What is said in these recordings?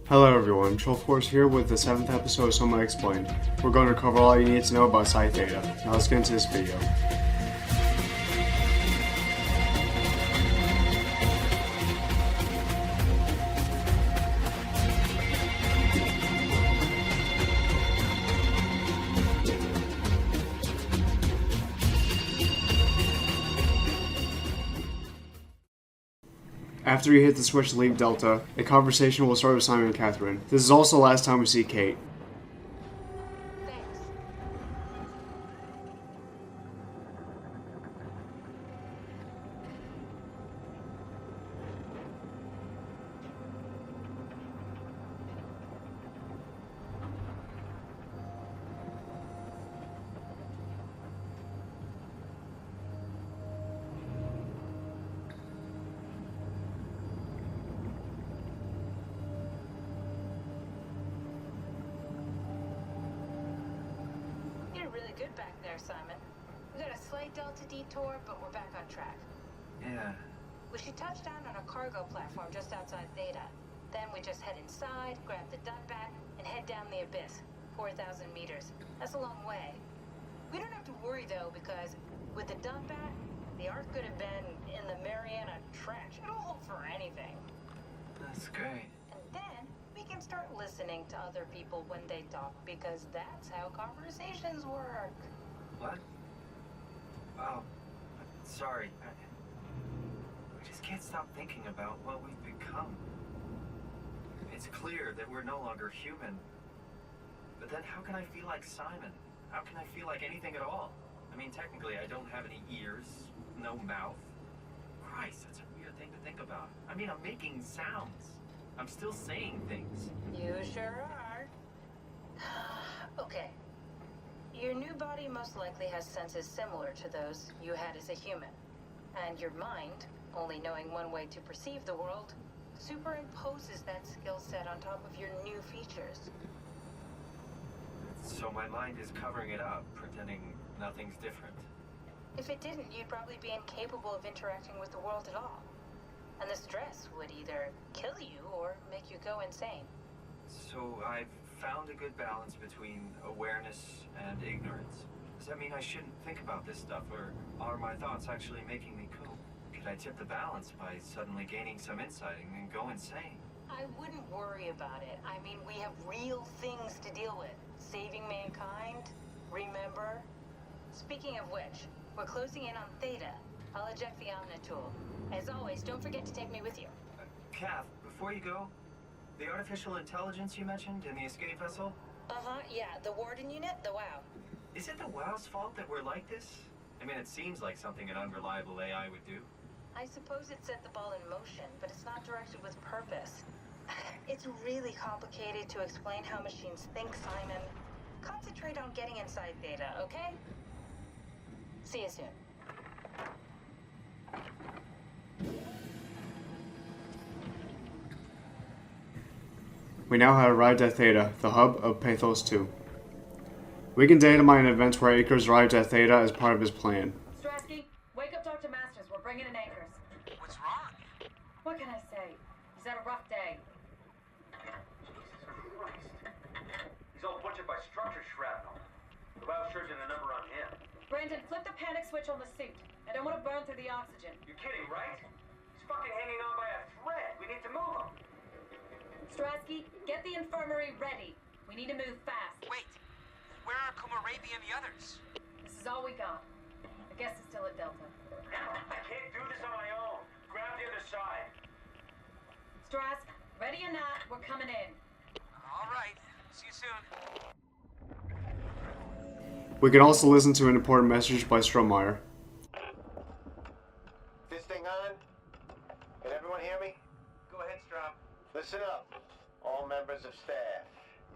Hello everyone, Trollforce here with the 7th episode of SOMA Explained. We're going to cover all you need to know about Theta. Now let's get into this video. After you hit the switch to leave Delta, a conversation will start with Simon and Catherine. This is also the last time we see Kate. Good back there, Simon. We got a slight Delta detour, but we're back on track. Yeah. We should touch down on a cargo platform just outside Theta. Then we just head inside, grab the dump bat, and head down the abyss. 4,000 meters. That's a long way. We don't have to worry, though, because with the dump bat, the Ark could have been in the Mariana Trench. It'll hold for anything. That's great. And then we can start listening to other people when they talk, because that's how conversations work. What? Oh, sorry. I just can't stop thinking about what we've become. It's clear that we're no longer human. But then how can I feel like Simon? How can I feel like anything at all? I mean, technically, I don't have any ears, no mouth. Christ, that's a weird thing to think about. I mean, I'm making sounds. I'm still saying things. You sure are. Okay. Your new body most likely has senses similar to those you had as a human. And your mind, only knowing one way to perceive the world, superimposes that skill set on top of your new features. So my mind is covering it up, pretending nothing's different. If it didn't, you'd probably be incapable of interacting with the world at all. And the stress would either kill you or make you go insane. So I've found a good balance between awareness and ignorance. Does that mean I shouldn't think about this stuff, or are my thoughts actually making me cool? Could I tip the balance by suddenly gaining some insight and go insane? I wouldn't worry about it. I mean, we have real things to deal with. Saving mankind, remember? Speaking of which, we're closing in on Theta. I'll eject the Omnitool. As always, don't forget to take me with you. Kath, before you go, the artificial intelligence you mentioned in the escape vessel? Yeah, the Warden unit, the WOW. Is it the WOW's fault that we're like this? I mean, it seems like something an unreliable AI would do. I suppose it set the ball in motion, but it's not directed with purpose. It's really complicated to explain how machines think, Simon. Concentrate on getting inside Theta, okay? See you soon. We now have arrived at Theta, the hub of Pathos-II. We can data mine events where Akers arrived at Theta as part of his plan. Strasky, wake up Dr. Masters. We're bringing in Akers. What's wrong? What can I say? He's had a rough day. Jesus Christ. He's all butchered by structure shrapnel. The biosurgeon the number on him. Brandon, flip the panic switch on the suit. I don't want to burn through the oxygen. You're kidding, right? He's fucking hanging on by a thread. We need to move him. Strasky, get the infirmary ready. We need to move fast. Wait. Where are Kumarabi and the others? This is all we got. I guess it's still at Delta. I can't do this on my own. Grab the other side. Strask, ready or not, we're coming in. All right. See you soon. We can also listen to an important message by Strohmeyer. This thing on? Can everyone hear me? Go ahead, Strom. Listen up, all members of staff.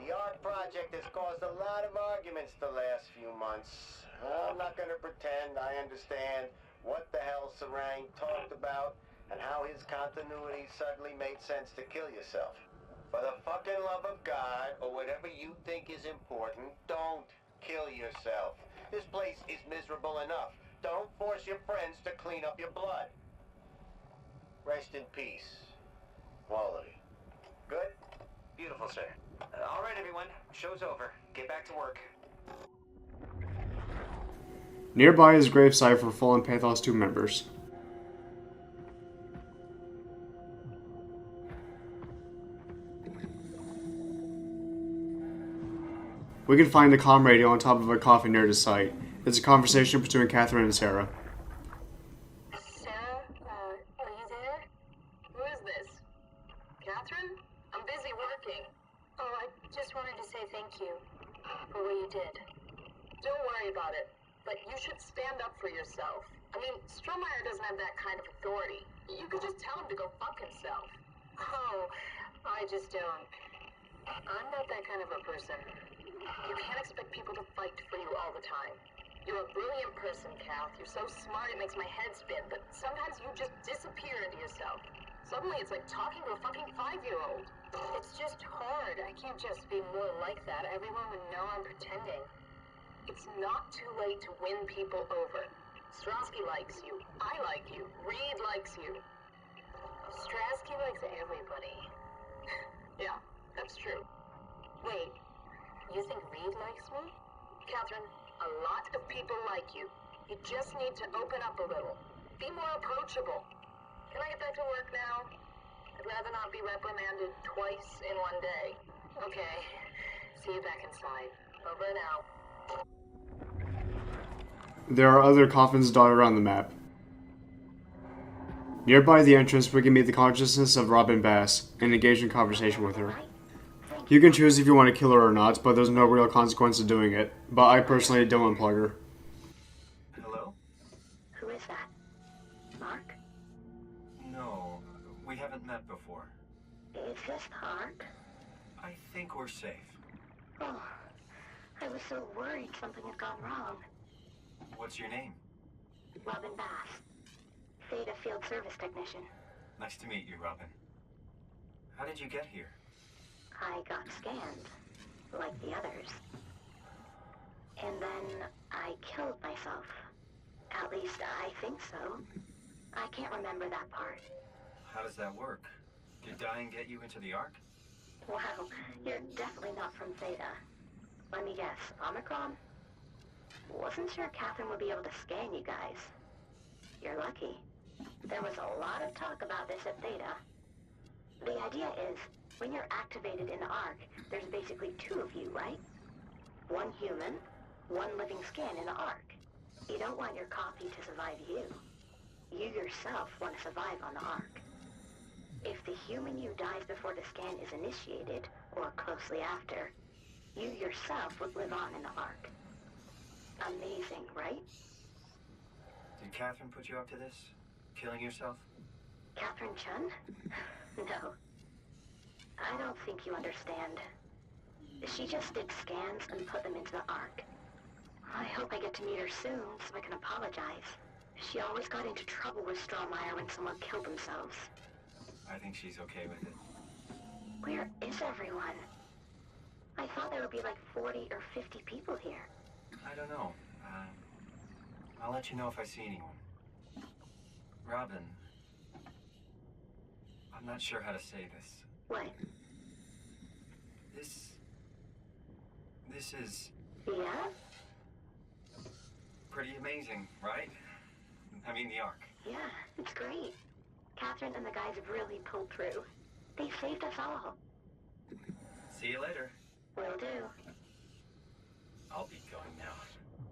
The ARC project has caused a lot of arguments the last few months. I'm not going to pretend I understand what the hell Sarang talked about and how his continuity suddenly made sense to kill yourself. For the fucking love of God, or whatever you think is important, don't kill yourself. This place is miserable enough. Don't force your friends to clean up your blood. Rest in peace. Quality. Good? Beautiful. officer. All right, everyone. Show's over. Get back to work. Nearby is gravesite for fallen Pathos-II members. We can find the comm radio on top of a coffin near the site. It's a conversation between Catherine and Sarah. Sarah, are you there? Who is this? Catherine? I'm busy working. Oh, I just wanted to say thank you for what you did. Don't worry about it, but you should stand up for yourself. I mean, Strohmeyer doesn't have that kind of authority. You could just tell him to go fuck himself. Oh, I just don't. I'm not that kind of a person. You can't expect people to fight for you all the time. You're a brilliant person, Kath. You're so smart it makes my head spin, but sometimes you just disappear into yourself. Suddenly it's like talking to a fucking 5-year-old. It's just hard. I can't just be more like that. Everyone would know I'm pretending. It's not too late to win people over. Strasky likes you. I like you. Reed likes you. Strasky likes everybody. Yeah, that's true. Wait, you think Reed likes me? Catherine, a lot of people like you. You just need to open up a little. Be more approachable. Can I get back to work now? I'd rather not be reprimanded twice in one day. Okay. See you back inside. Over now. There are other coffins dotted around the map. Nearby the entrance, we can meet the consciousness of Robin Bass and engage in conversation with her. You can choose if you want to kill her or not, but there's no real consequence to doing it. But I personally don't unplug her. Hello? Who is that? Mark? No, we haven't met before. Is this Mark? I think we're safe. Oh, I was so worried something had gone wrong. What's your name? Robin Bass. Theta Field Service Technician. Nice to meet you, Robin. How did you get here? I got scanned, like the others. And then I killed myself. At least I think so. I can't remember that part. How does that work? Did dying get you into the Ark? Wow, you're definitely not from Theta. Let me guess, Omicron? Wasn't sure Catherine would be able to scan you guys. You're lucky. There was a lot of talk about this at Theta. The idea is, when you're activated in the Ark, there's basically 2 of you, right? One human, one living scan in the Ark. You don't want your copy to survive you. You yourself want to survive on the Ark. If the human you dies before the scan is initiated, or closely after, you yourself would live on in the Ark. Amazing, right? Did Catherine put you up to this? Killing yourself? Catherine Chun? No. I don't think you understand. She just did scans and put them into the Ark. I hope I get to meet her soon so I can apologize. She always got into trouble with Strohmeyer when someone killed themselves. I think she's okay with it. Where is everyone? I thought there would be like 40 or 50 people here. I don't know. I'll let you know if I see anyone. Robin, I'm not sure how to say this. What? This is Yeah? pretty amazing, right? I mean, the Ark. Yeah, it's great. Catherine and the guys have really pulled through. They saved us all. See you later. Will do. I'll be going now.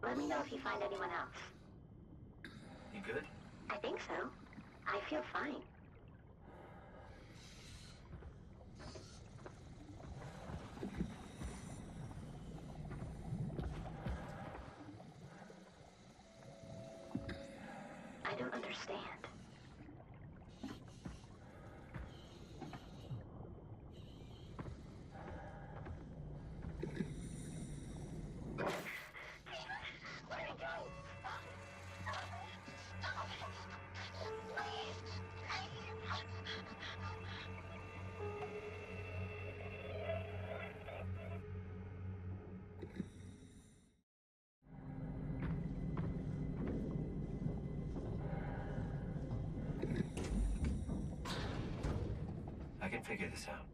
Let me know if you find anyone else. You good? I think so. I feel fine. I don't understand. I can figure this out.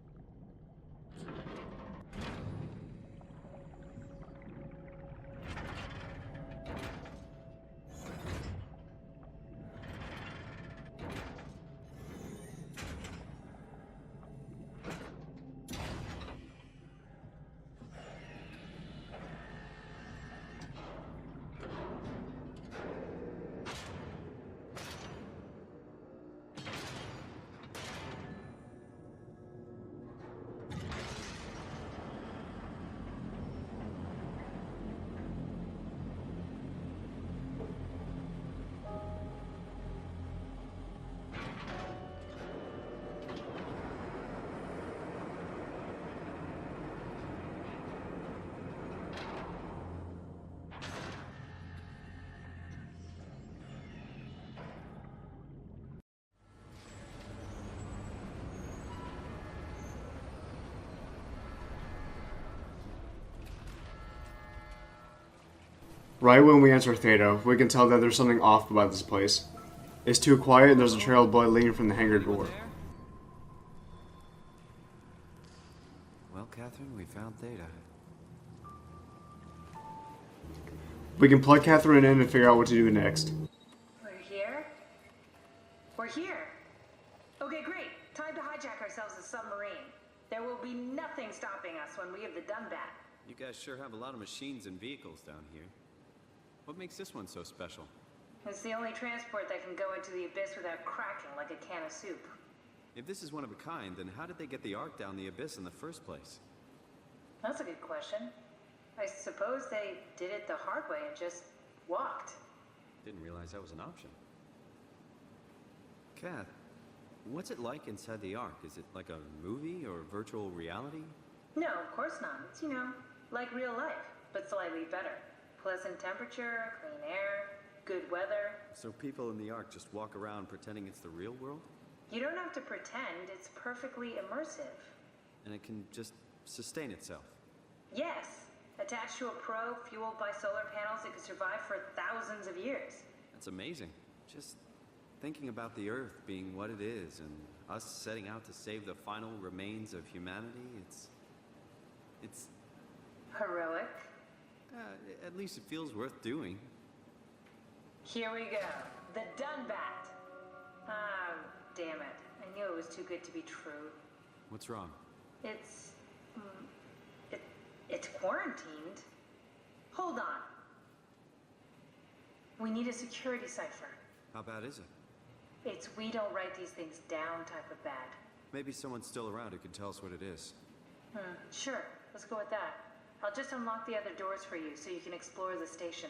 Right when we enter Theta, we can tell that there's something off about this place. It's too quiet and there's a trail of blood leading from the hangar door. Well, Catherine, we found Theta. We can plug Catherine in and figure out what to do next. We're here? We're here! Okay, great. Time to hijack ourselves a submarine. There will be nothing stopping us when we have the done back. You guys sure have a lot of machines and vehicles down here. What makes this one so special? It's the only transport that can go into the abyss without cracking like a can of soup. If this is one of a kind, then how did they get the Ark down the abyss in the first place? That's a good question. I suppose they did it the hard way and just walked. Didn't realize that was an option. Kath, what's it like inside the Ark? Is it like a movie or virtual reality? No, of course not. It's, like real life, but slightly better. Pleasant temperature, clean air, good weather. So people in the Ark just walk around pretending it's the real world? You don't have to pretend, it's perfectly immersive. And it can just sustain itself? Yes. Attached to a probe fueled by solar panels, it could survive for thousands of years. That's amazing. Just thinking about the Earth being what it is and us setting out to save the final remains of humanity, it's Heroic. At least it feels worth doing. Here we go. The Dunbat. Ah, damn it. I knew it was too good to be true. What's wrong? It's quarantined. Hold on. We need a security cipher. How bad is it? It's we don't write these things down type of bad. Maybe someone's still around who can tell us what it is. Sure. Let's go with that. I'll just unlock the other doors for you so you can explore the station.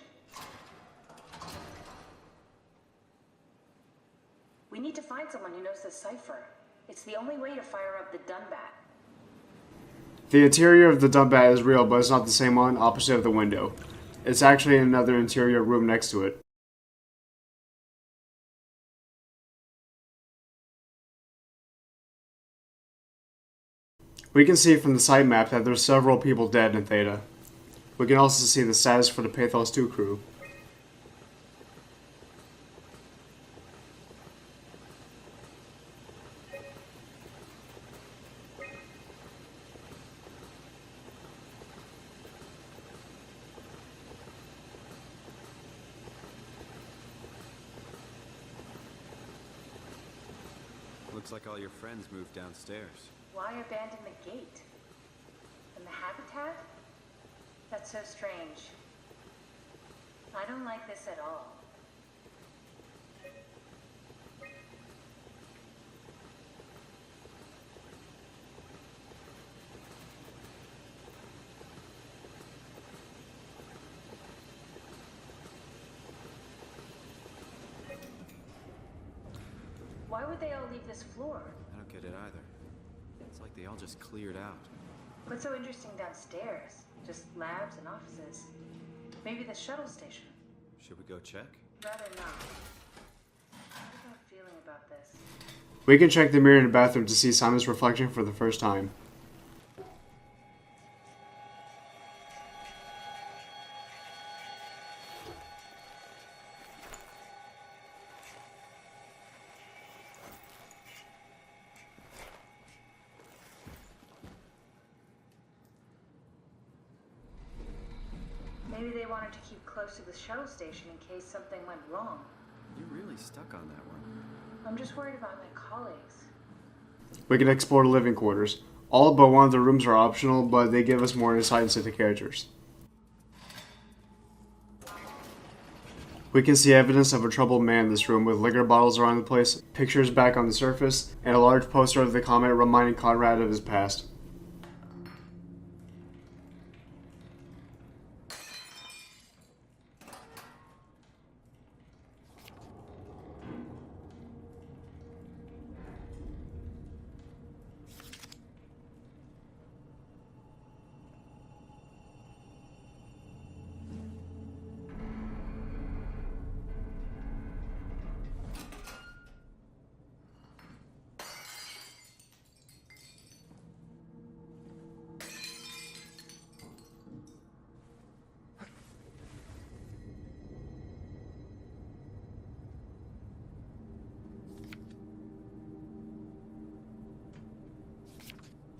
We need to find someone who knows the cipher. It's the only way to fire up the Dunbat. The interior of the Dunbat is real, but it's not the same one opposite of the window. It's actually in another interior room next to it. We can see from the site map that there's several people dead in Theta. We can also see the status for the Pathos-II crew. Looks like all your friends moved downstairs. Why abandon the gate? And the habitat? That's so strange. I don't like this at all. Why would they all leave this floor? I don't get it either. It's like they all just cleared out. What's so interesting downstairs? Just labs and offices. Maybe the shuttle station. Should we go check? Rather not. How am I feeling about this? We can check the mirror in the bathroom to see Simon's reflection for the first time. Maybe they wanted to keep close to the shuttle station in case something went wrong. You're really stuck on that one. I'm just worried about my colleagues. We can explore the living quarters. All but one of the rooms are optional, but they give us more insight into the characters. We can see evidence of a troubled man in this room with liquor bottles around the place, pictures back on the surface, and a large poster of the comet reminding Conrad of his past.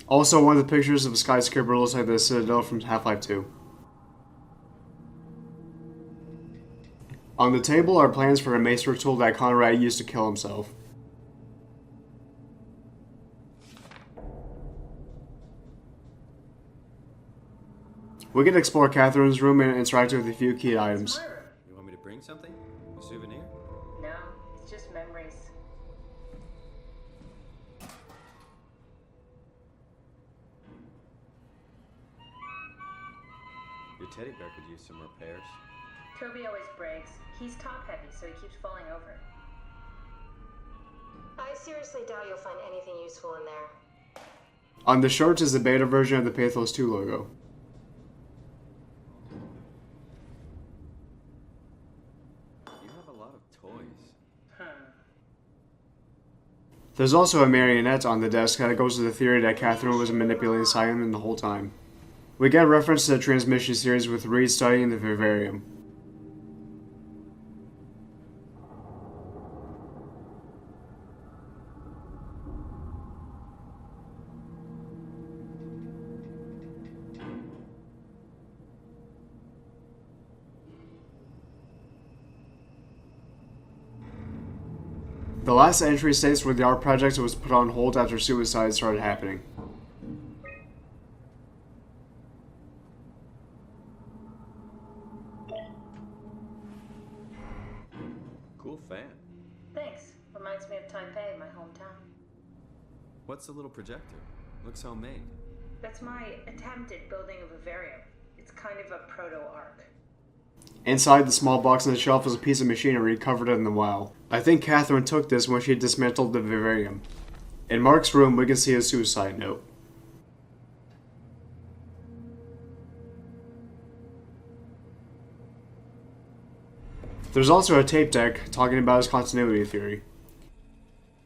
Also, one of the pictures of a skyscraper looks like the Citadel from Half-Life 2. On the table are plans for a mace ritual that Conrad used to kill himself. We can explore Catherine's room and interact with a few key items. You want me to bring something? A souvenir? No, it's just memories. Your teddy bear could use some repairs. Toby always breaks. He's top heavy, so he keeps falling over. I seriously doubt you'll find anything useful in there. On the shorts is the beta version of the Pathos-II logo. You have a lot of toys. There's also a marionette on the desk that goes to the theory that Catherine was manipulating Simon the whole time. We get reference to the transmission series with Reed studying the vivarium. The last entry states where the art project was put on hold after suicide started happening. Cool fan. Thanks. Reminds me of Taipei, my hometown. What's the little projector? Looks homemade. That's my attempt at building a vivarium. It's kind of a proto-arc. Inside the small box on the shelf is a piece of machinery covered in the wow. I think Catherine took this when she dismantled the vivarium. In Mark's room, we can see a suicide note. There's also a tape deck talking about his continuity theory.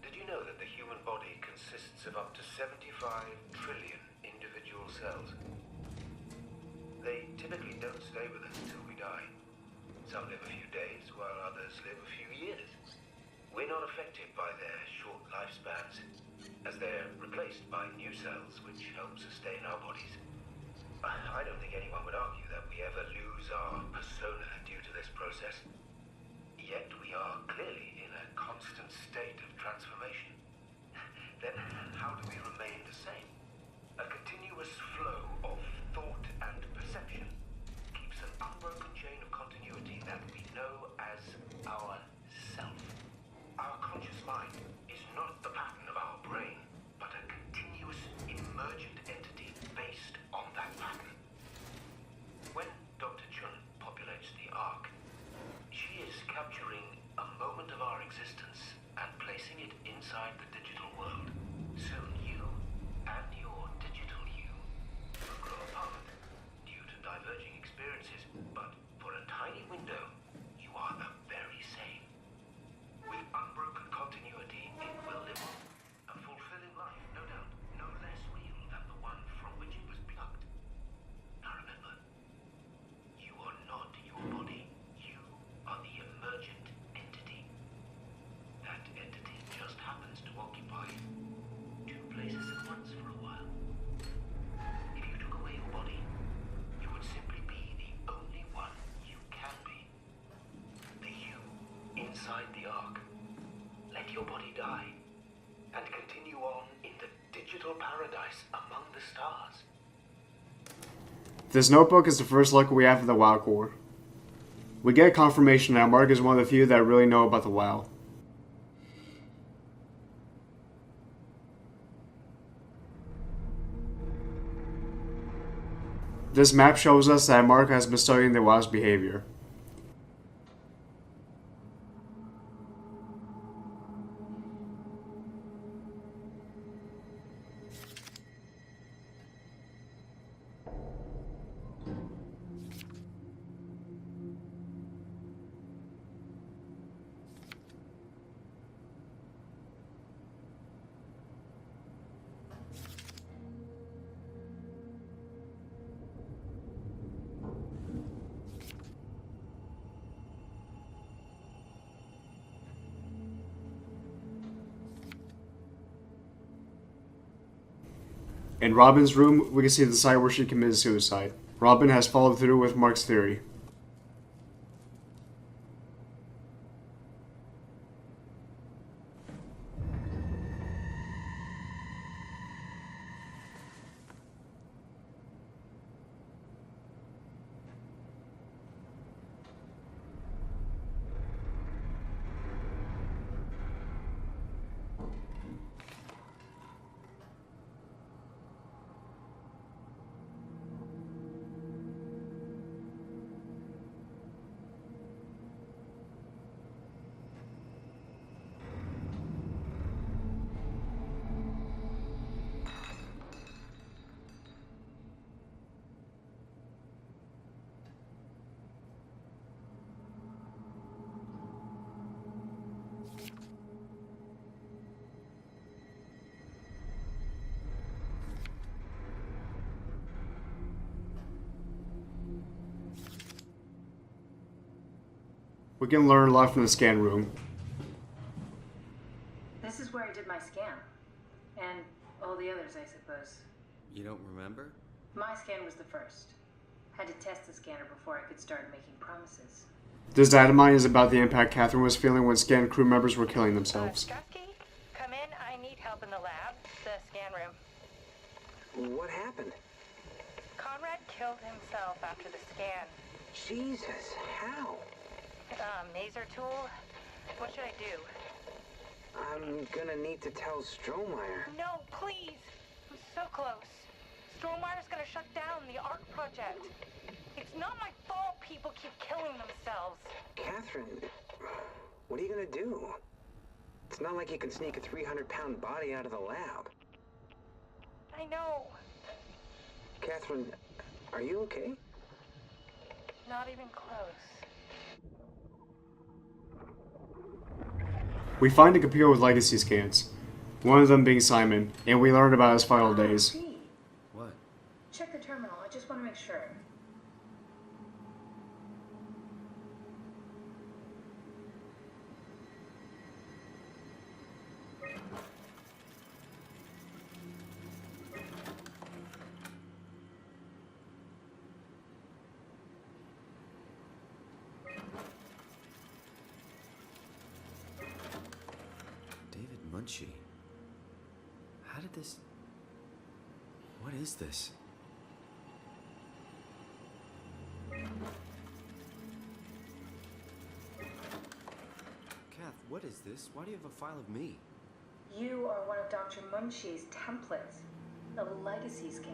Did you know that the human body consists of up to 75 trillion individual cells? They typically don't stay with us until we die. Some live a few days, while others live a few years. We're not affected by their short lifespans, as they're replaced by new cells which help sustain our bodies. I don't think anyone would argue that we ever lose our persona due to this process. Yet we are clearly in a constant state of transformation. Then how do we remain the same? A continuous flow of thought and perception keeps an unbroken chain of continuity that we know as our self. Our conscious mind is not the pattern of our brain, but a continuous emergent entity based on that pattern. When Dr. Chun populates the Ark, she is capturing a moment of our existence and placing it inside the digital world. Soon you and your digital you will grow apart due to diverging experiences, but for a tiny window, you are the very same. With unbroken continuity, it will live on. A fulfilling life, no doubt, no less real than the one from which it was plucked. Now remember, you are not your body. You are the emergent entity. That entity just happens to occupy two places at once for a while. If you took away your body, you would simply be the only one you can be. The you inside the Ark. Let your body die and continue on in the digital paradise among the stars. This notebook is the first look we have of the WoW core. We get confirmation that Mark is one of the few that really know about the WoW. This map shows us that Mark has been studying the WoW's behavior. In Robin's room, we can see the site where she committed suicide. Robin has followed through with Mark's theory. We can learn a lot from the scan room. This is where I did my scan. And all the others, I suppose. You don't remember? My scan was the first. Had to test the scanner before I could start making promises. This data mine is about the impact Catherine was feeling when scan crew members were killing themselves. Strusky, come in. I need help in the lab. The scan room. What happened? Conrad killed himself after the scan. Jesus, how? Maser tool? What should I do? I'm gonna need to tell Strohmeyer. No, please! I'm so close. Strohmeyer's gonna shut down the ARC project. It's not my fault people keep killing themselves. Catherine, what are you gonna do? It's not like you can sneak a 300-pound body out of the lab. I know. Catherine, are you okay? Not even close. We find a computer with legacy scans, one of them being Simon, and we learn about his final days. What? Check the terminal. I just want to make sure. Munchie. How did this... What is this? Kath, what is this? Why do you have a file of me? You are one of Dr. Munchie's templates. A legacy scan.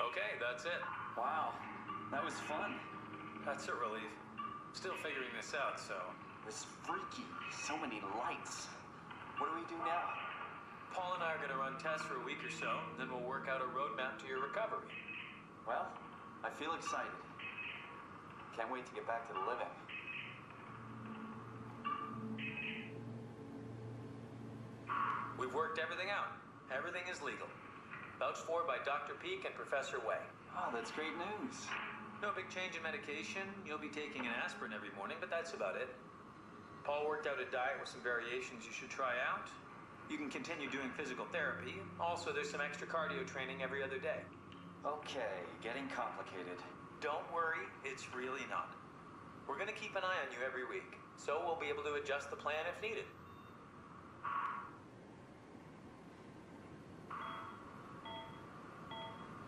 Okay, that's it. Wow, that was fun. That's a relief. Still figuring this out, so... It was freaky. So many lights. What do we do now? Paul and I are going to run tests for a week or so, then we'll work out a roadmap to your recovery. Well, I feel excited. Can't wait to get back to the living. We've worked everything out. Everything is legal. Vouched for by Dr. Peak and Professor Way. Oh, that's great news. No big change in medication. You'll be taking an aspirin every morning, but that's about it. Paul worked out a diet with some variations you should try out. You can continue doing physical therapy. Also, there's some extra cardio training every other day. Okay, getting complicated. Don't worry, it's really not. We're going to keep an eye on you every week, so we'll be able to adjust the plan if needed.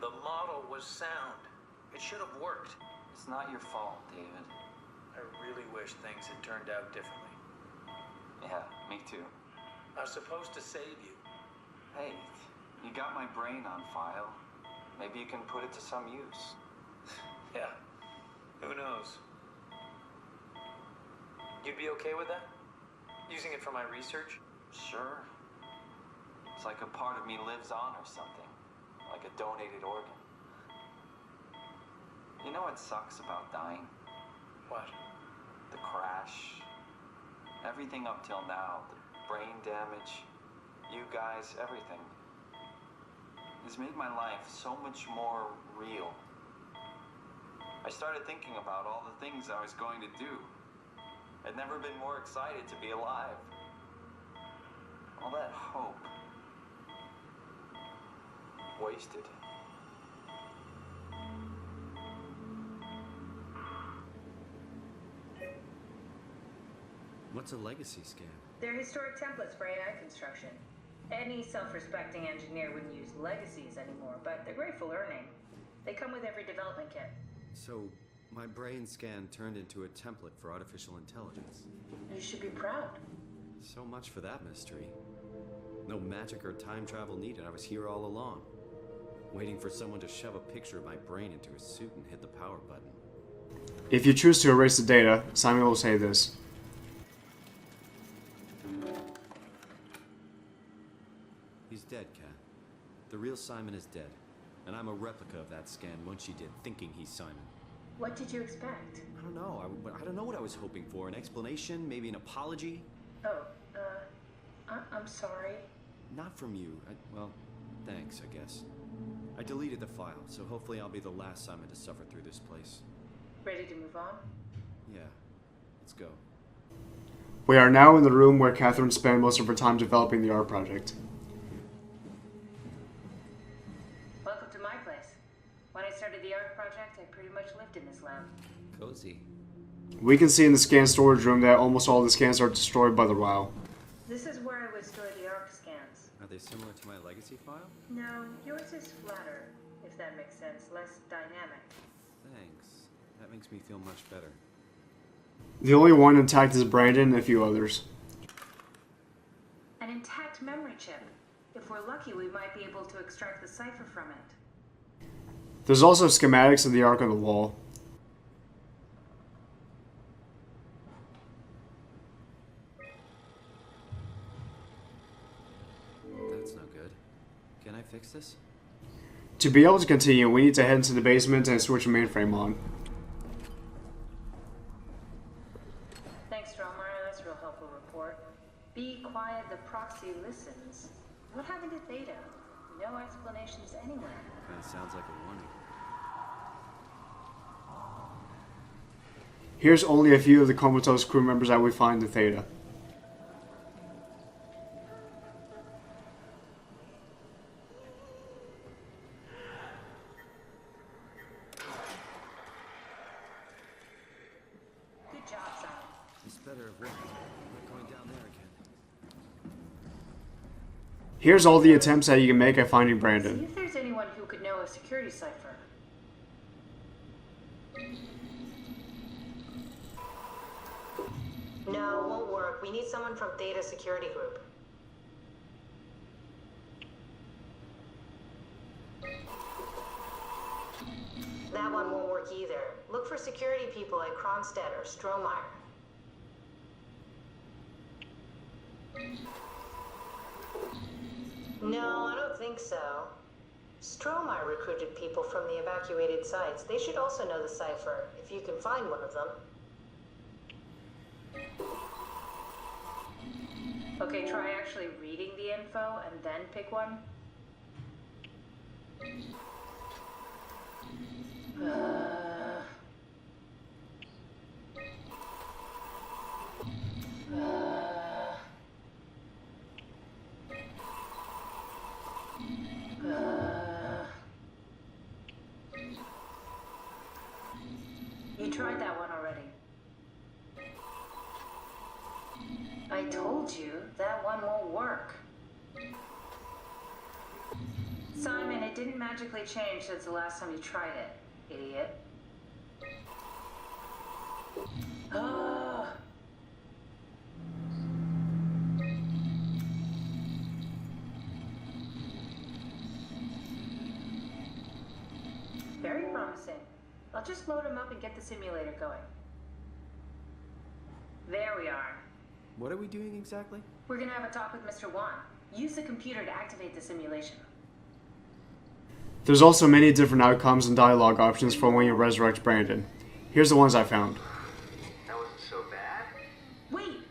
The model was sound. It should have worked. It's not your fault, David. I really wish things had turned out differently. Yeah, me too. I was supposed to save you. Hey, you got my brain on file. Maybe you can put it to some use. Yeah, who knows? You'd be okay with that? Using it for my research? Sure. It's like a part of me lives on or something. Like a donated organ. You know what sucks about dying? What? The crash. Everything up till now. The brain damage. You guys, everything. Has made my life so much more real. I started thinking about all the things I was going to do. I'd never been more excited to be alive. All that hope. Wasted. What's a legacy scan? They're historic templates for AI construction. Any self-respecting engineer wouldn't use legacies anymore, but they're great for learning. They come with every development kit. So, my brain scan turned into a template for artificial intelligence. You should be proud. So much for that mystery. No magic or time travel needed. I was here all along, waiting for someone to shove a picture of my brain into a suit and hit the power button. If you choose to erase the data, Simon will say this. He's dead, Kat. The real Simon is dead. And I'm a replica of that scan once she did, thinking he's Simon. What did you expect? I don't know. I don't know what I was hoping for. An explanation? Maybe an apology? Oh, I'm sorry. Not from you. Well, thanks, I guess. I deleted the file, so hopefully I'll be the last Simon to suffer through this place. Ready to move on? Yeah. Let's go. We are now in the room where Catherine spent most of her time developing the art project. Welcome to my place. When I started the art project, I pretty much lived in this lab. Cozy. We can see in the scan storage room that almost all the scans are destroyed by the RAL. This is where I would store the ARC scans. Are they similar to my legacy file? No, yours is flatter, if that makes sense, less dynamic. Thanks. That makes me feel much better. The only one intact is Brandon and a few others. An intact memory chip. If we're lucky, we might be able to extract the cipher from it. There's also schematics of the arc on the wall. That's no good. Can I fix this? To be able to continue, we need to head into the basement and switch the mainframe on. Thanks, Stromer. That's a real helpful report. Be quiet, the proxy listens. What happened to Theta? No explanations anywhere. That sounds like a warning. Here's only a few of the comatose crew members that we find in Theta. Good job, Simon. This better have worked. I'm not going down there again. Here's all the attempts that you can make at finding See Brandon. if there's anyone who could know a security cipher. No, won't work. We need someone from Theta Security Group. That one won't work either. Look for security people at Kronstadt or Strohmeyer. No, I don't think so. Strohmeyer recruited people from the evacuated sites. They should also know the cipher, if you can find one of them. Okay, try actually reading the info and then pick one. You tried that one already. I told you, that one won't work. Simon, it didn't magically change since the last time you tried it, idiot. Ah. Very promising. I'll just load him up and get the simulator going. There we are. What are we doing exactly? We're gonna have a talk with Mr. Wan. Use the computer to activate the simulation. There's also many different outcomes and dialogue options for when you resurrect Brandon. Here's the ones I found. That wasn't so bad. Wait!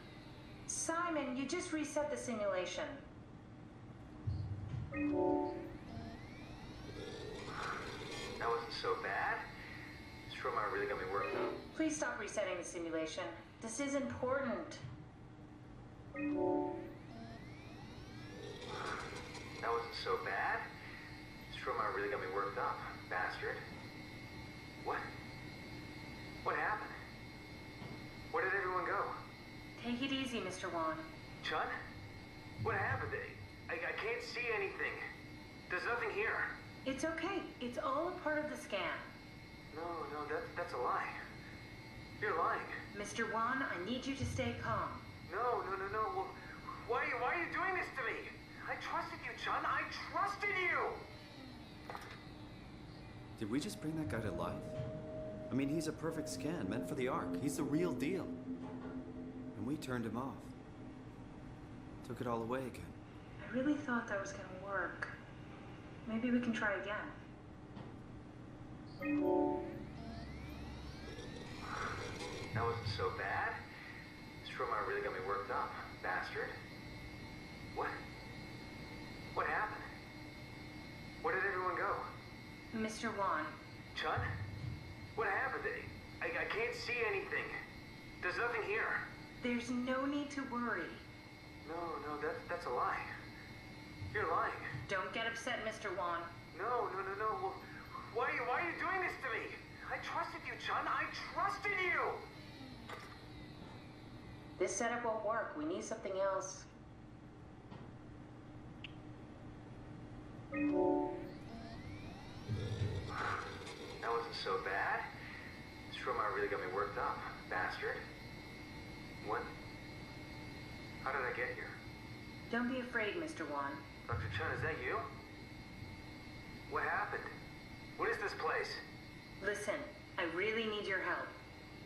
Simon, you just reset the simulation. That wasn't so bad. Strohmeyer really got me worked up. Please stop resetting the simulation. This is important. That wasn't so bad. Stroma really got me worked up, bastard. What? What happened? Where did everyone go? Take it easy, Mr. Wan. Chun? What happened? I can't see anything. There's nothing here. It's okay. It's all a part of the scan. No, that's a lie. You're lying. Mr. Wan, I need you to stay calm. No. Well, why are you doing this to me? I trusted you, Chun. I trusted you! Did we just bring that guy to life? I mean, he's a perfect scan, meant for the Ark. He's the real deal. And we turned him off. Took it all away again. I really thought that was gonna work. Maybe we can try again. That wasn't so bad. Stroma really got me worked up, bastard. What? What happened? Where did everyone go? Mr. Wan. Chun? What happened? I can't see anything. There's nothing here. There's no need to worry. No, that's a lie. You're lying. Don't get upset, Mr. Wan. No. Well, why are you doing this to me? I trusted you, Chun. I trusted you! This setup won't work. We need something else. That wasn't so bad. Stroma really got me worked up, bastard. What? How did I get here? Don't be afraid, Mr. Wan. Dr. Chun, is that you? What happened? What is this place? Listen, I really need your help.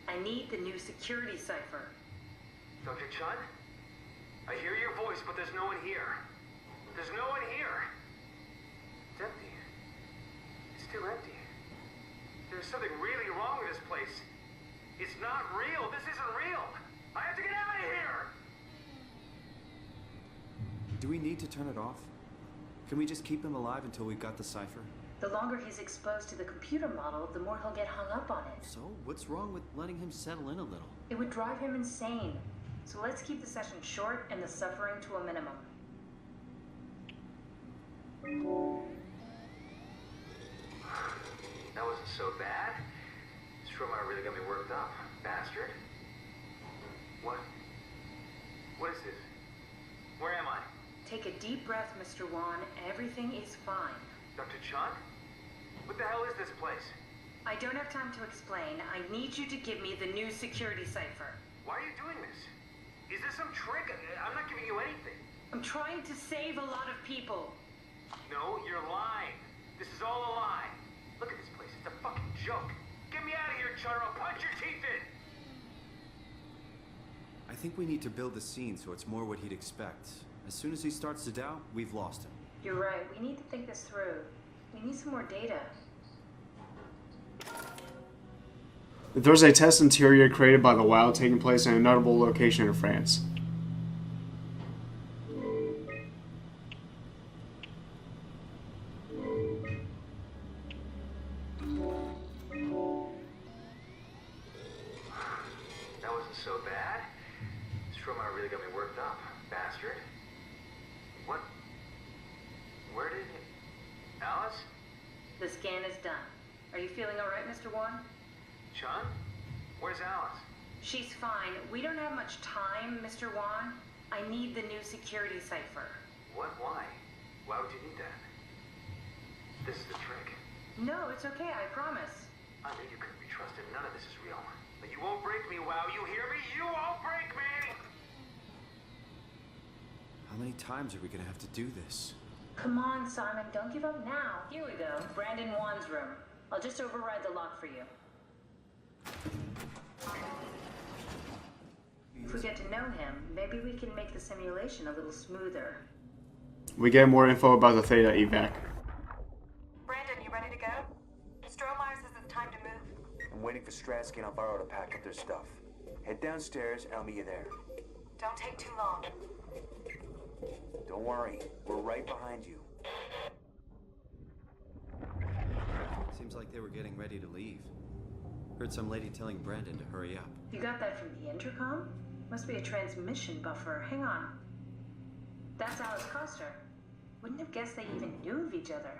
I need the new security cipher. Dr. Chun? I hear your voice, but there's no one here. There's no one here. It's empty. It's too empty. There's something really wrong with this place. It's not real. This isn't real. I have to get out of here! Do we need to turn it off? Can we just keep him alive until we've got the cipher? The longer he's exposed to the computer model, the more he'll get hung up on it. So, what's wrong with letting him settle in a little? It would drive him insane. So let's keep the session short and the suffering to a minimum. That wasn't so bad. Stroma really got me worked up, bastard. What? What is this? Where am I? Take a deep breath, Mr. Wan. Everything is fine. Dr. Chun? What the hell is this place? I don't have time to explain. I need you to give me the new security cipher. Why are you doing this? Is this some trick? I'm not giving you anything. I'm trying to save a lot of people. No, you're lying. This is all a lie. Look at this place. It's a fucking joke. Get me out of here, Chun, or I'll punch your teeth in! I think we need to build the scene so it's more what he'd expect. As soon as he starts to doubt, we've lost him. You're right. We need to think this through. We need some more data. There's a test interior created by the Wild taking place in a notable location in France. That wasn't so bad. Stroma really got me worked up, bastard. What? Where did it... Alice? The scan is done. Are you feeling all right, Mr. Wan? Chun? Where's Alice? She's fine. We don't have much time, Mr. Wan. I need the new security cipher. What? Why? Why would you need that? This is the trick. No, it's okay. I promise. I knew you couldn't be trusted. None of this is real. But you won't break me, WoW. You hear me? You won't break me! How many times are we gonna have to do this? Come on, Simon. Don't give up now. Here we go. Brandon Wan's room. I'll just override the lock for you. If we get to know him, maybe we can make the simulation a little smoother. We get more info about the Theta evac. Brandon, you ready to go? Strohmeyer says it's time to move. I'm waiting for Stratsky and Alvaro to pack up their stuff. Head downstairs and I'll meet you there. Don't take too long. Don't worry, we're right behind you. Seems like they were getting ready to leave. Heard some lady telling Brandon to hurry up. You got that from the intercom? Must be a transmission buffer. Hang on. That's Alice Coster. Wouldn't have guessed they even knew of each other.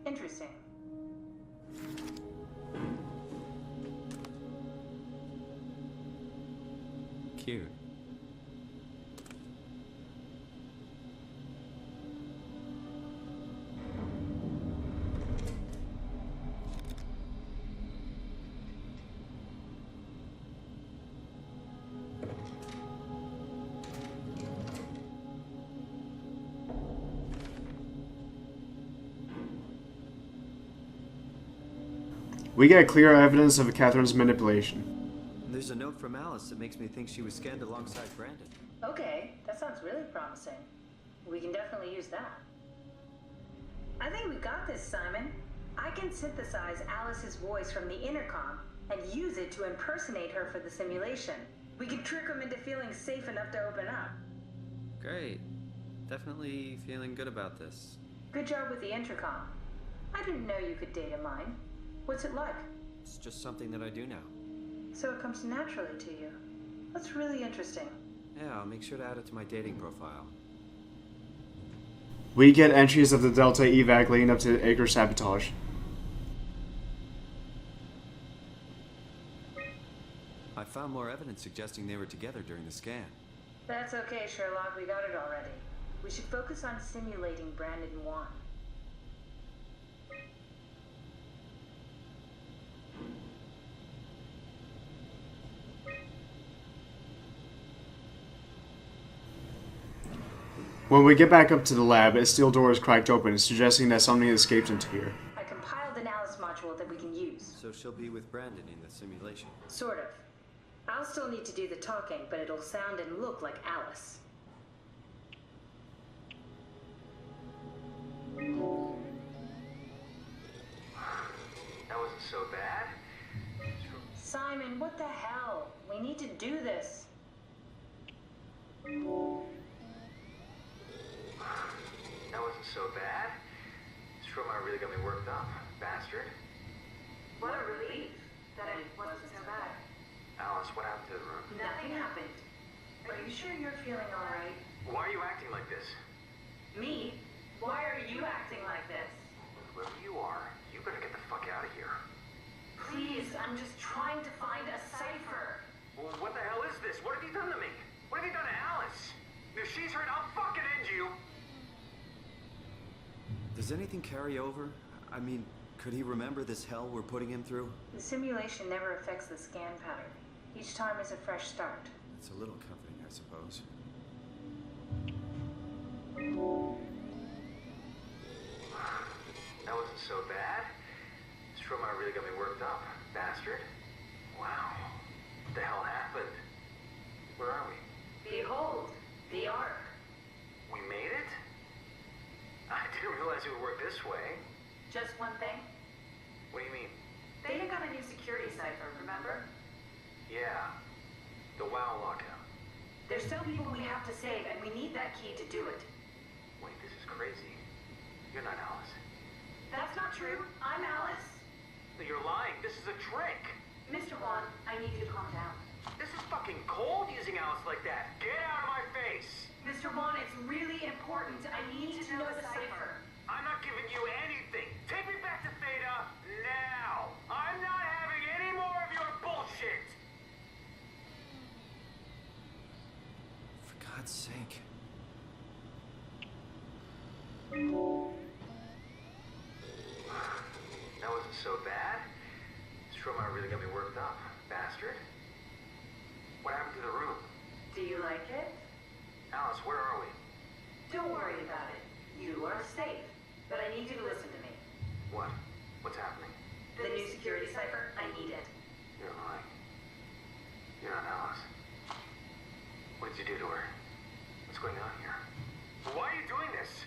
Interesting. Cute. We get clear evidence of Catherine's manipulation. There's a note from Alice that makes me think she was scanned alongside Brandon. Okay, that sounds really promising. We can definitely use that. I think we got this, Simon. I can synthesize Alice's voice from the intercom and use it to impersonate her for the simulation. We can trick them into feeling safe enough to open up. Great. Definitely feeling good about this. Good job with the intercom. I didn't know you could data mine. What's it like? It's just something that I do now. So it comes naturally to you. That's really interesting. Yeah, I'll make sure to add it to my dating profile. We get entries of the Delta evac leading up to Acre sabotage. I found more evidence suggesting they were together during the scan. That's okay, Sherlock. We got it already. We should focus on simulating Brandon 1. When we get back up to the lab, a steel door is cracked open, suggesting that something escaped into here. I compiled an Alice module that we can use. So she'll be with Brandon in the simulation. Sort of. I'll still need to do the talking, but it'll sound and look like Alice. That wasn't so bad. Simon, what the hell? We need to do this. That wasn't so bad. This trauma really got me worked up, bastard. What a relief that it wasn't so bad. Alice, what happened to the room? Nothing happened. Are you sure you're feeling alright? Why are you acting like this? Me? Why are you acting like this? Whoever you are, you better get the fuck out of here. Please, I'm just trying to find a cipher. Well, what the hell is this? What have you done to me? What have you done to Alice? If she's hurt, I'll fucking end you. Does anything carry over? I mean, could he remember this hell we're putting him through? The simulation never affects the scan pattern. Each time is a fresh start. It's a little comforting, I suppose. That wasn't so bad. This trauma really got me worked up, bastard. Wow. What the hell happened? Where are we? Behold, the Ark. We made it? I didn't realize it would work this way. Just one thing. What do you mean? Theta got a new security cipher, remember? Yeah. The WoW lockout. There's still people we have to save, and we need that key to do it. Wait, this is crazy. You're not Alice. That's not true. I'm Alice. No, you're lying. This is a trick. Mr. Wan, I need you to calm down. This is fucking cold using Alice like that. Get out of my face. Mr. Wan, it's really important. I need to know the cipher. I'm not giving you anything. Take me back to Theta now. I'm not having any more of your bullshit. For God's sake. That wasn't so bad. This trauma really got me worked up, bastard. What happened to the room? Do you like it? Alice, where are we? Don't worry about it. You are safe. But I need you to listen to me. What? What's happening? The new security cipher, I need it. You're lying. You're not Alice. What did you do to her? What's going on here? Why are you doing this?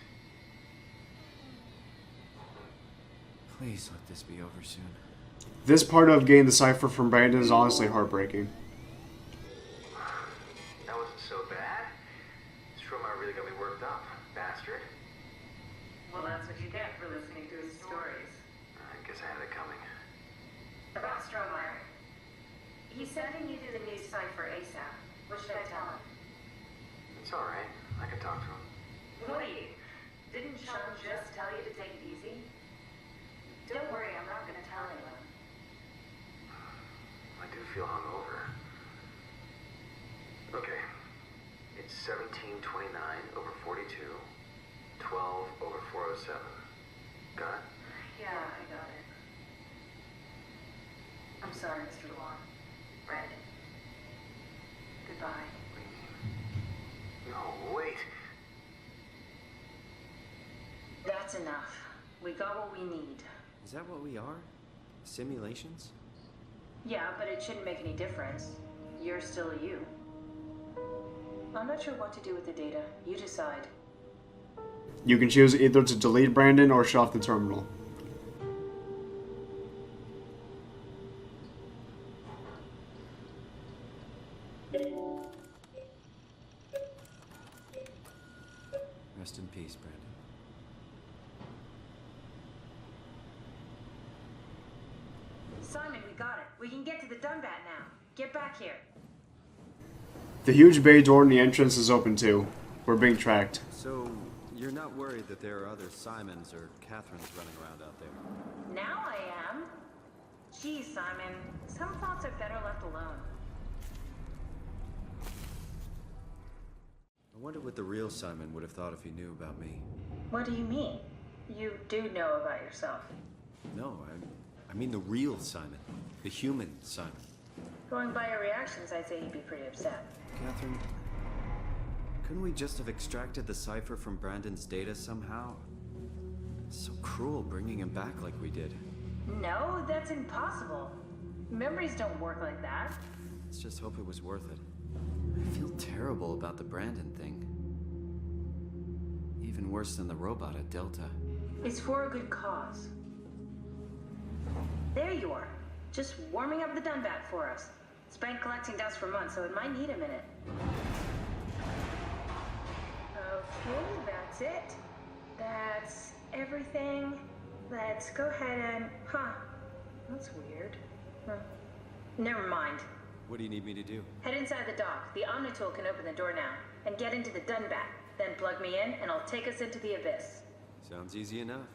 Please let this be over soon. This part of getting the cipher from Brandon is honestly heartbreaking. That wasn't so bad. This trauma really got me worked up, bastard. Well, that's what you get for listening to his stories. I guess I had it coming. About Strohmeyer. He's sending you to the new site for ASAP. What should I tell him? It's alright. I can talk to him. Wait, didn't Sean just tell you to take it easy? Don't worry, I'm not gonna tell anyone. I do feel hungover. Okay. It's 1729 over 42, 12 over 407. Got it? Yeah, I got it. I'm sorry, Mr. Long. Brandon. Goodbye. No, wait. That's enough. We got what we need. Is that what we are? Simulations? Yeah, but it shouldn't make any difference. You're still you. I'm not sure what to do with the data. You decide. You can choose either to delete Brandon or shut off the terminal. Rest in peace, Brandon. Simon, we got it. We can get to the Dunbat now. Get back here. The huge bay door in the entrance is open too. We're being tracked. So, you're not worried that there are other Simons or Catherines running around out there? Now I am. Geez, Simon. Some thoughts are better left alone. I wonder what the real Simon would have thought if he knew about me. What do you mean? You do know about yourself. No, I mean the real Simon. The human Simon. Going by your reactions, I'd say you'd be pretty upset. Catherine, couldn't we just have extracted the cipher from Brandon's data somehow? It's so cruel bringing him back like we did. No, that's impossible. Memories don't work like that. Let's just hope it was worth it. I feel terrible about the Brandon thing. Even worse than the robot at Delta. It's for a good cause. There you are. Just warming up the Dunbat for us. It's been collecting dust for months, so it might need a minute. Okay, that's it. That's everything. Let's go ahead and... Huh. That's weird. Huh. Never mind. What do you need me to do? Head inside the dock. The Omnitool can open the door now. And get into the Dunbat. Then plug me in, and I'll take us into the Abyss. Sounds easy enough.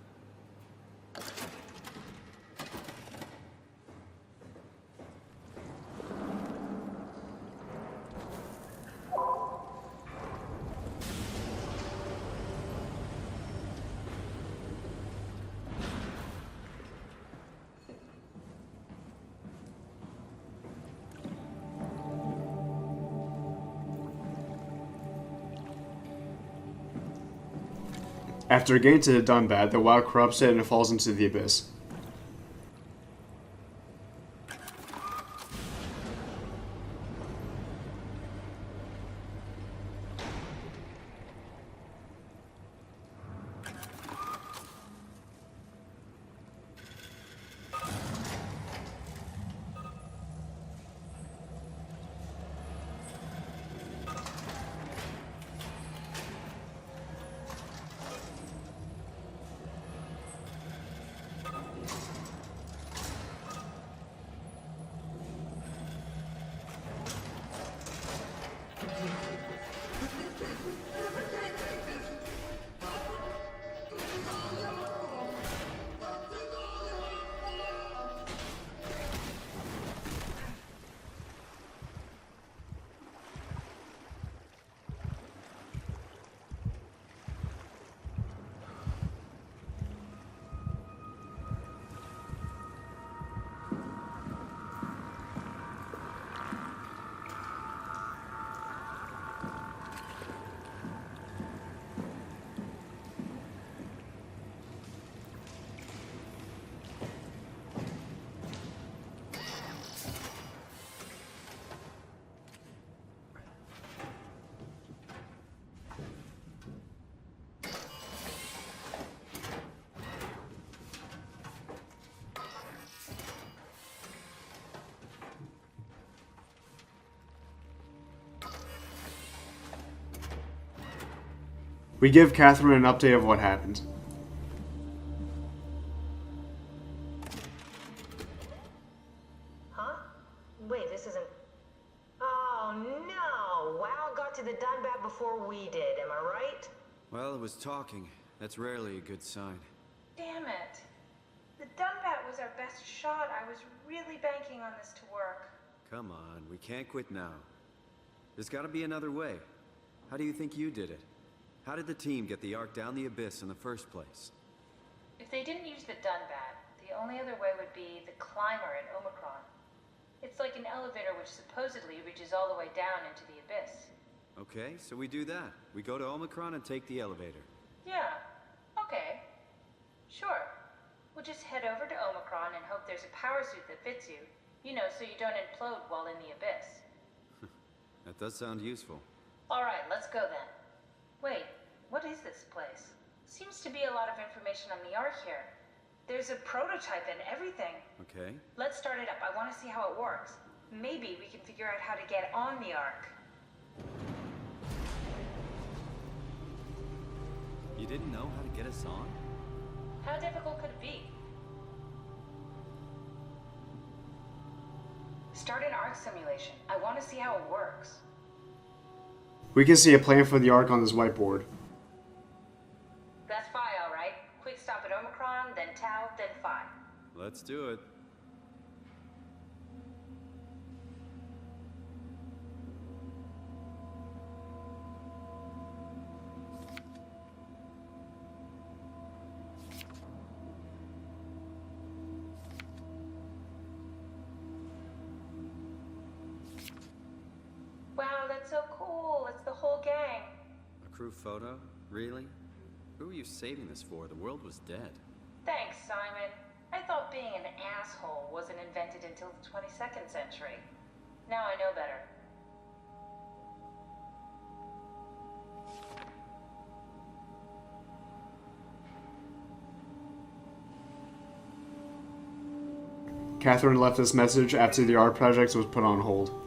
After getting to the Dunbat, the wild corrupts it and it falls into the abyss. We give Catherine an update of what happened. Huh? Wait, this is we did, am I right? Well, it was talking. That's rarely a good sign. Damn it. The Dunbat was our best shot. I was really banking on this to work. Come on, we can't quit now. There's gotta be another way. How do you think you did it? How did the team get the Ark down the abyss in the first place? If they didn't use the Dunbat, the only other way would be the climber at Omicron. It's like an elevator which supposedly reaches all the way down into the abyss. Okay, so we do that. We go to Omicron and take the elevator. Yeah, okay. Sure. We'll just head over to Omicron and hope there's a power suit that fits you. You know, so you don't implode while in the abyss. That does sound useful. Alright, let's go then. Wait, what is this place? Seems to be a lot of information on the Ark here. There's a prototype and everything. Okay. Let's start it up. I want to see how it works. Maybe we can figure out how to get on the Ark. You didn't know how to get us on? How difficult could it be? Start an Ark simulation. I want to see how it works. We can see a plan for the Ark on this whiteboard. That's Phi, all right. Quick stop at Omicron, then Tau, then Phi. Let's do it. Wow, that's so cool. It's the whole gang. A crew photo? Really? Who are you saving this for? The world was dead. Thanks, Simon. I thought being an asshole wasn't invented until the 22nd century. Now I know better. Catherine left this message after the art project was put on hold.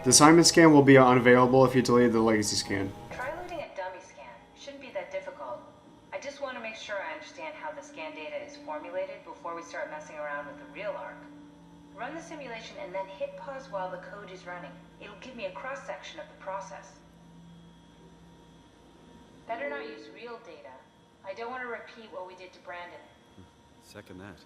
The Simon scan will be unavailable if you delete the legacy scan. Try loading a dummy scan. Shouldn't be that difficult. I just want to make sure I understand how the scan data is formulated before we start messing around with the real Ark. Run the simulation and then hit pause while the code is running. It'll give me a cross-section of the process. Better not use real data. I don't want to repeat what we did to Brandon. Second that.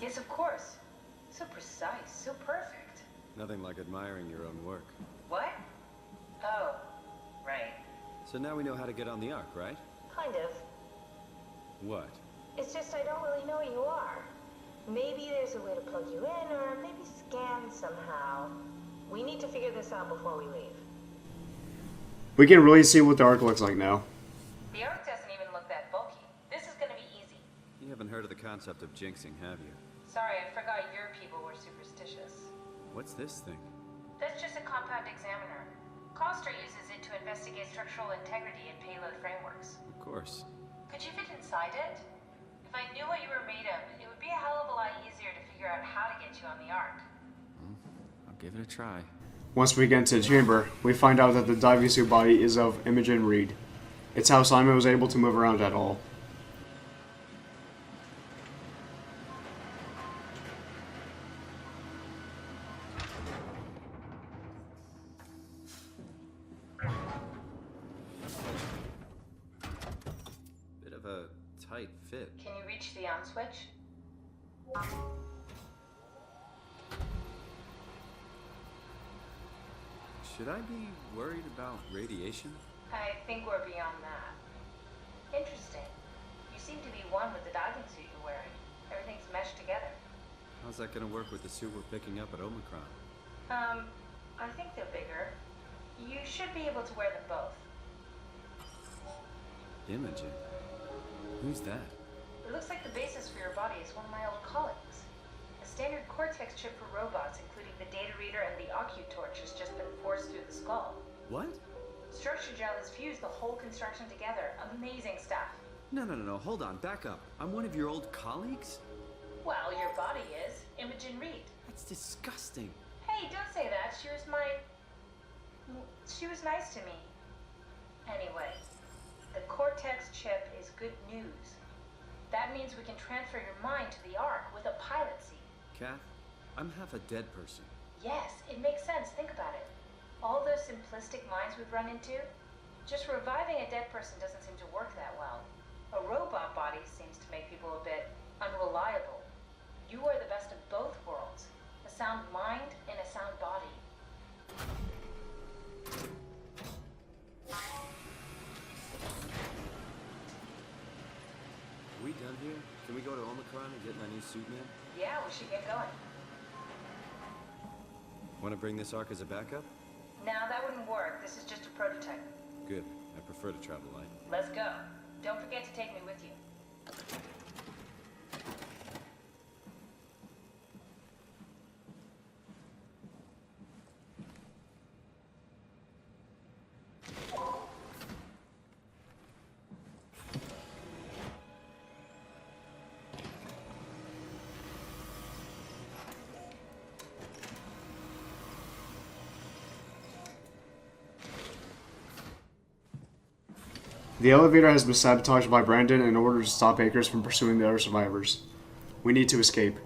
Yes, of course. So precise, so perfect. Nothing like admiring your own work. What? Oh, right. So now we know how to get on the Ark, right? Kind of. What? It's just I don't really know what you are. Maybe there's a way to plug you in, or maybe scan somehow. We need to figure this out before we leave. We can really see what the Ark looks like now. The Ark doesn't even look that bulky. This is gonna be easy. You haven't heard of the concept of jinxing, have you? Sorry, I forgot your people were superstitious. What's this thing? That's just a compound examiner. Coster uses it to investigate structural integrity in payload frameworks. Of course. Could you fit inside it? If I knew what you were made of, it would be a hell of a lot easier to figure out how to get you on the Ark. I'll give it a try. Once we get into the chamber, we find out that the diving suit body is of Imogen Reed. It's how Simon was able to move around at all. Bit of a tight fit. Can you reach the on switch? Should I be worried about radiation? I think we're beyond that. Interesting. You seem to be one with the diving suit you're wearing. Everything's meshed together. How's that gonna work with the suit we're picking up at Omicron? I think they're bigger. You should be able to wear them both. Imogen. Who's that? It looks like the basis for your body is one of my old colleagues. A standard Cortex chip for robots, including the data reader and the OcuTorch, has just been forced through the skull. What? Structure gel has fused the whole construction together. Amazing stuff. No, hold on, back up. I'm one of your old colleagues? Well, your body is. Imogen Reed. That's disgusting. Hey, don't say that. She was nice to me. Anyway, the Cortex chip is good news. That means we can transfer your mind to the Ark with a pilot seat. Kath, I'm half a dead person. Yes, it makes sense. Think about it. All those simplistic minds we've run into, just reviving a dead person doesn't seem to work that well. A robot body seems to make people a bit unreliable. You are the best of both worlds. A sound mind and a sound body. Are we done here? Can we go to Omicron and get my new suit, man? Yeah, we should get going. Want to bring this Ark as a backup? No, that wouldn't work. This is just a prototype. Good. I prefer to travel light. Let's go. Don't forget to take me with you. The elevator has been sabotaged by Brandon in order to stop Akers from pursuing the other survivors. We need to escape.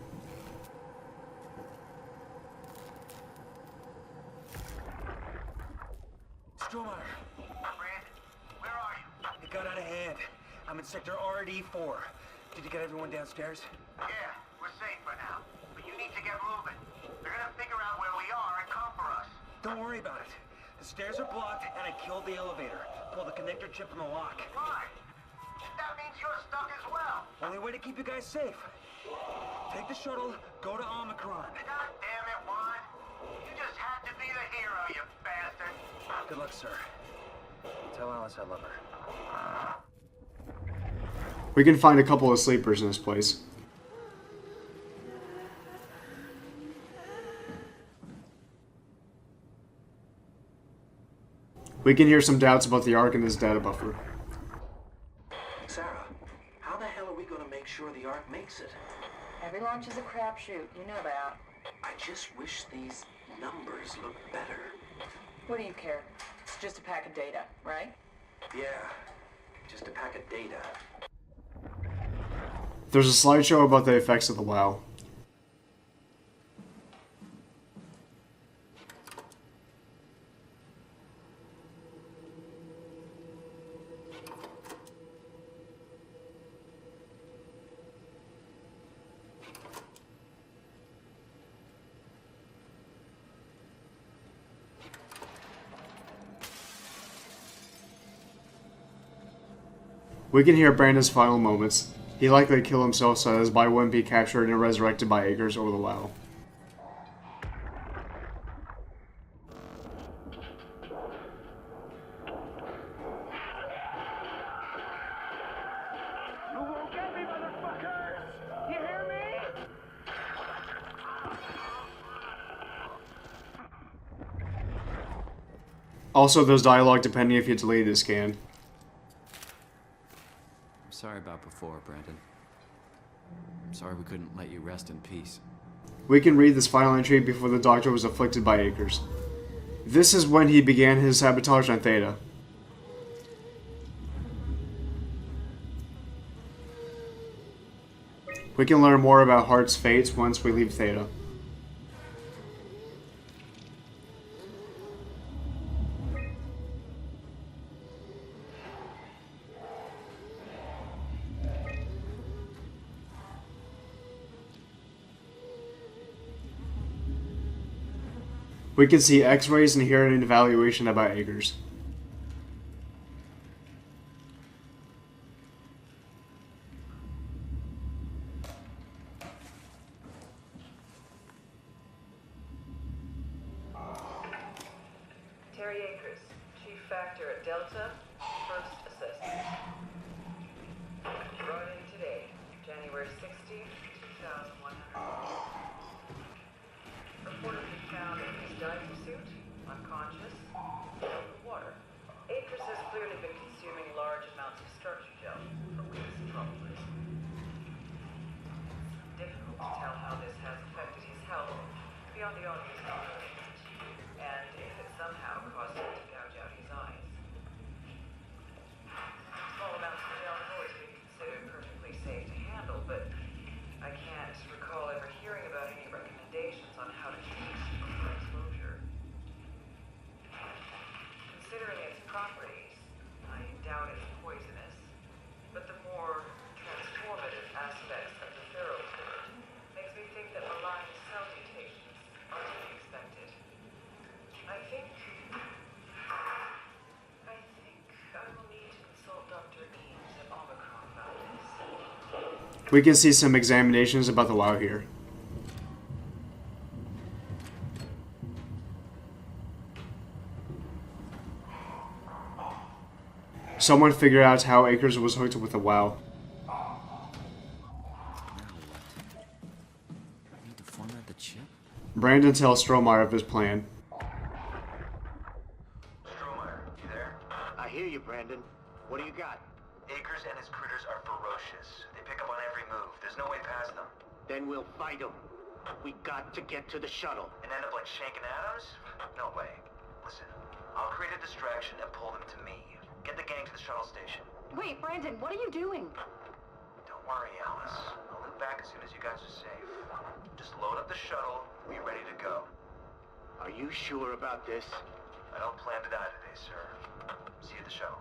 Stromeyer, Brandon, where are you? it got out of hand. I'm in sector RD4. Did you get everyone downstairs? Yeah, we're safe for now. But you need to get moving. They're gonna figure out where we are and come for us. Don't worry about it. The stairs are blocked, and I killed the elevator. Pull the connector chip from the lock. Why? That means you're stuck as well. Only way to keep you guys safe. Take the shuttle, go to Omicron. God damn it, Juan. You just had to be the hero, you bastard. Good luck, sir. Tell Alice I love her. We can find a couple of sleepers in this place. We can hear some doubts about the Ark in this data buffer. Sarah, how the hell are we going to make sure the Ark makes it? Every launch is a crapshoot, you know that. I just wish these numbers looked better. What do you care? It's just a pack of data, right? Yeah, just a pack of data. There's a slideshow about the effects of the WoW. We can hear Brandon's final moments. He likely killed himself so that his body wouldn't be captured and resurrected by Akers or the WoW. You won't get me, motherfuckers! You hear me? Also, there's dialogue depending if you delete the scan. Sorry about before, Brandon. Sorry we couldn't let you rest in peace. We can read this final entry before the Doctor was afflicted by Akers. This is when he began his sabotage on Theta. We can learn more about Hart's fates once we leave Theta. We can see X-rays and hear an evaluation about Akers. Terry Akers, Chief Factor at Delta, First Assist. January 16th, 2100. Reportedly found in his diving suit, unconscious, in open water. Akers has clearly been consuming large amounts of structure gel for weeks, probably. It's difficult to tell how this has affected his health beyond the obvious complications, and if it somehow caused him to gouge out his eyes. Small amounts of gel have always been considered perfectly safe to handle, but I can't recall ever hearing about any recommendations on how to treat exposure. Considering its properties, I doubt it's poisonous, but the more transformative aspects of the thoroughfare makes me think that malign cell mutations are to be expected. I think I will need to consult Dr. Eames at Omicron about this. We can see some examinations about the WoW here. Someone figured out how Akers was hooked with the WoW. Need to format the chip? Brandon tells Strohmeyer of his plan. Strohmeyer, you there? I hear you, Brandon. What do you got? Akers and his critters are ferocious. They pick up on every move. There's no way past them. Then we'll fight them. We got to get to the shuttle. And end up like Shank and Adams? No way. Listen, I'll create a distraction and pull them to me. Get the gang to the shuttle station. Wait, Brandon, what are you doing? Don't worry, Alice. I'll look back as soon as you guys are safe. Just load up the shuttle, be ready to go. Are you sure about this? I don't plan to die today, sir. See you at the shuttle.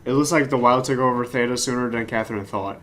It looks like the WoW took over Theta sooner than Catherine thought.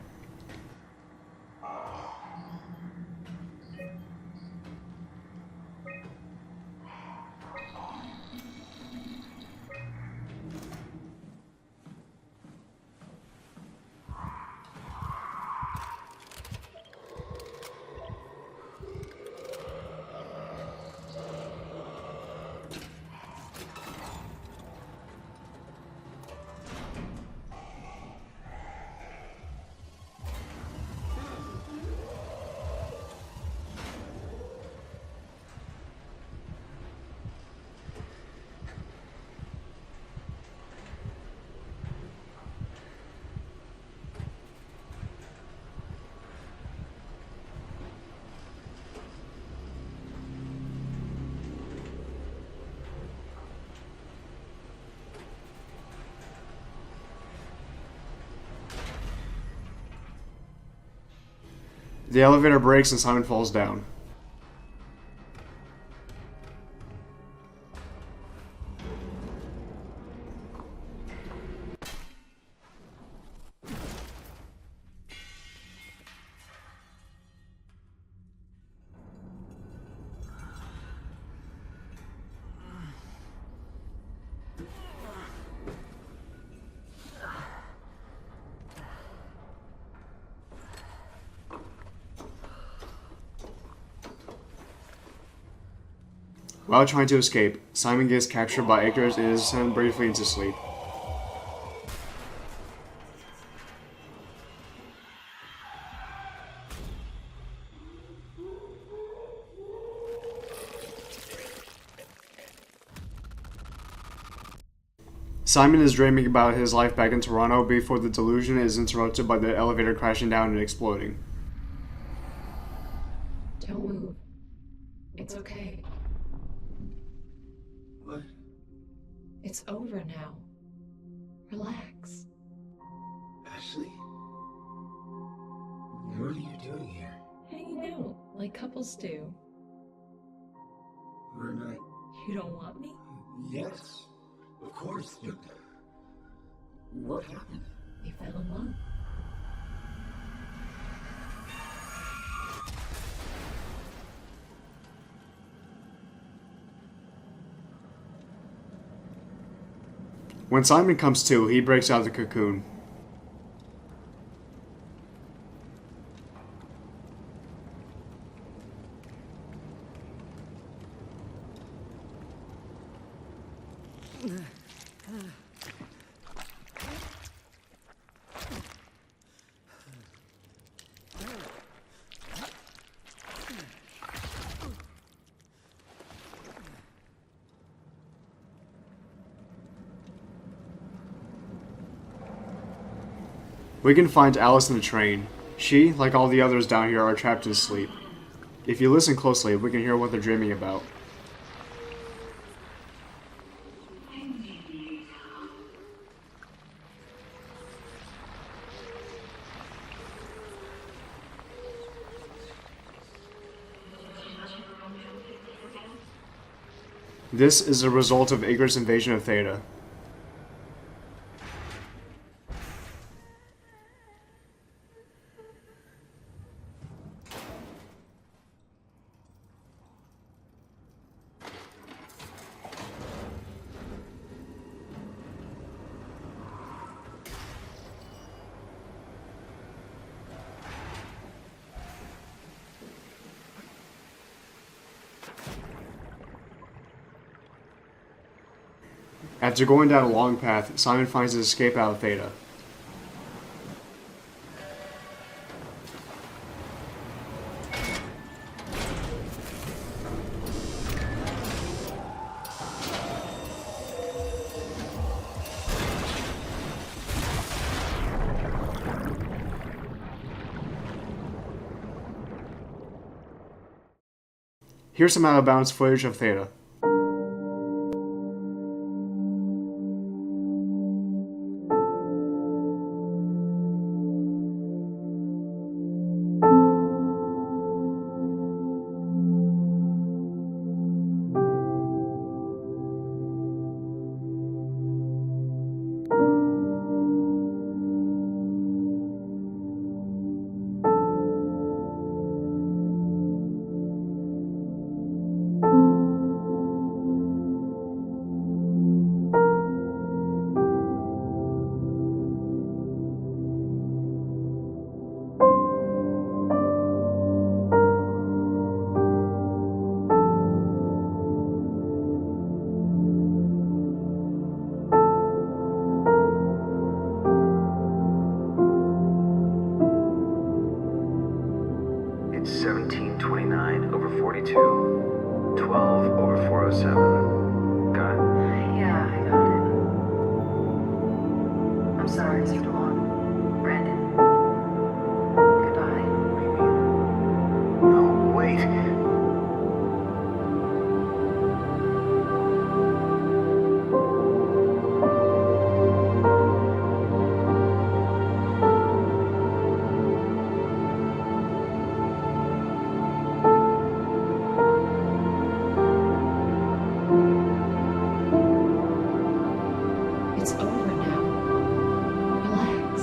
The elevator breaks and Simon falls down. While trying to escape, Simon gets captured by Akers and is sent briefly into sleep. Simon is dreaming about his life back in Toronto before the delusion is interrupted by the elevator crashing down and exploding. Don't move. It's okay. What? It's over now. Relax. Ashley? You're What are you doing here? Hanging out, like couples do. We're not... You don't want me? Yes, of course, but... What happened? We fell in love. When Simon comes to, he breaks out of the cocoon. We can find Alice in the train. She, like all the others down here, are trapped in sleep. If you listen closely, we can hear what they're dreaming about. This is a result of Igor's invasion of Theta. After going down a long path, Simon finds his escape out of Theta. Here's some out-of-bounds footage of Theta. It's 1729 over 42. 12 over 407. Got it? Yeah, I got it. I'm sorry, Mr. Long. Brandon. Goodbye. No, wait. It's over now. Relax.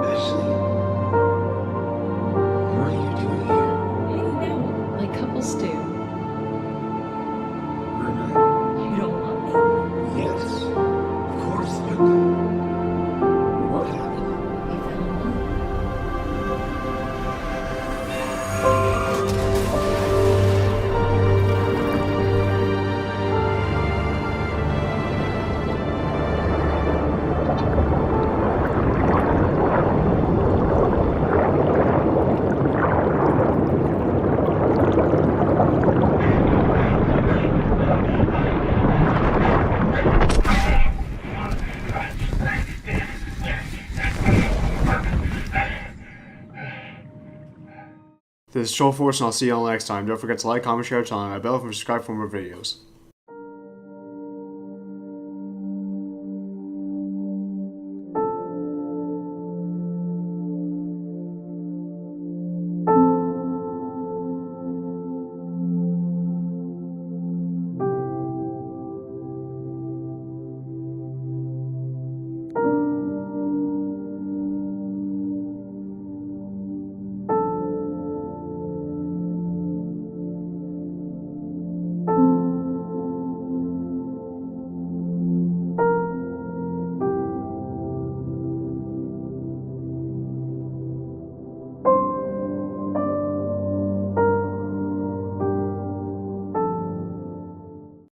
Ashley? What are you doing here? Hanging out, like couples do. We're not... You don't want me? Yes, of course, but... What happened? We fell in love. This is Troll Force, and I'll see you all next time. Don't forget to like, comment, share, channel, and bell for subscribe for more videos.